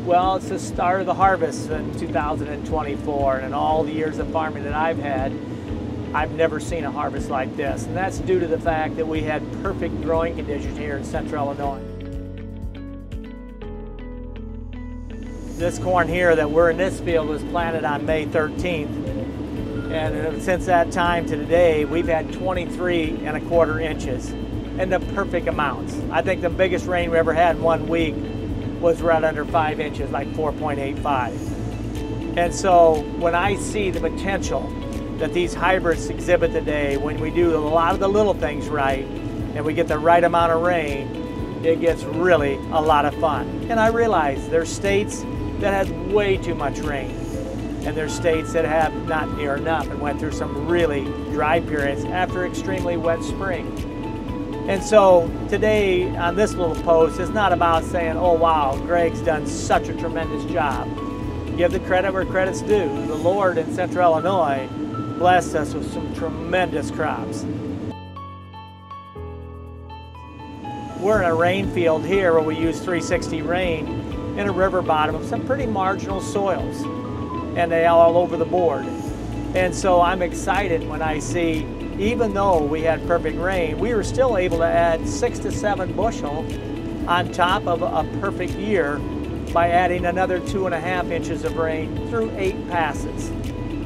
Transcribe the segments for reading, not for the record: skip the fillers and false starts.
Well, it's the start of the harvest in 2024, and in all the years of farming that I've had, I've never seen a harvest like this. And that's due to the fact that we had perfect growing conditions here in central Illinois. This corn here that we're in this field was planted on May 13th. And since that time to today, we've had 23¼ inches, and the perfect amounts. I think the biggest rain we ever had in 1 week was right under 5 inches, like 4.85. And so when I see the potential that these hybrids exhibit today, when we do a lot of the little things right, and we get the right amount of rain, it gets really a lot of fun. And I realize there's states that have way too much rain, and there's states that have not near enough and went through some really dry periods after extremely wet spring. And so today on this little post, it's not about saying, oh wow, Greg's done such a tremendous job. Give the credit where credit's due. The Lord in central Illinois blessed us with some tremendous crops. We're in a rain field here where we use 360 rain in a river bottom of some pretty marginal soils, and they are all over the board. And so I'm excited when I see, even though we had perfect rain, we were still able to add 6 to 7 bushel on top of a perfect year by adding another 2½ inches of rain through 8 passes.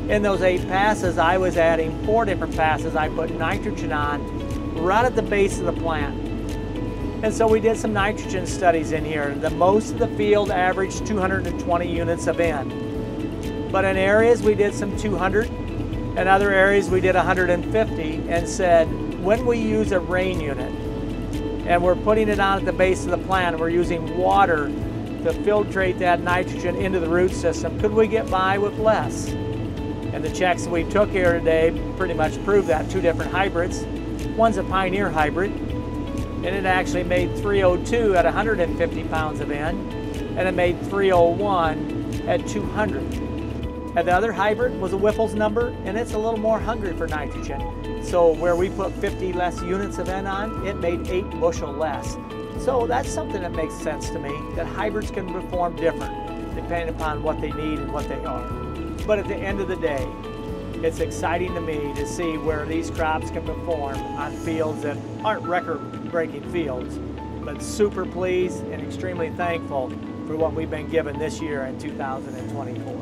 In those 8 passes, I was adding 4 different passes. I put nitrogen on right at the base of the plant. And so we did some nitrogen studies in here. The most of the field averaged 220 units of N. But in areas we did some 200, and other areas we did 150, and said, when we use a rain unit, and we're putting it on at the base of the plant, and we're using water to filtrate that nitrogen into the root system, could we get by with less? And the checks that we took here today pretty much proved that. 2 different hybrids. One's a Pioneer hybrid, and it actually made 302 at 150 pounds of N, and it made 301 at 200. And the other hybrid was a Whipple's number, and it's a little more hungry for nitrogen. So where we put 50 less units of N on, it made 8 bushel less. So that's something that makes sense to me, that hybrids can perform different depending upon what they need and what they are. But at the end of the day, it's exciting to me to see where these crops can perform on fields that aren't record-breaking fields, but super pleased and extremely thankful for what we've been given this year in 2024.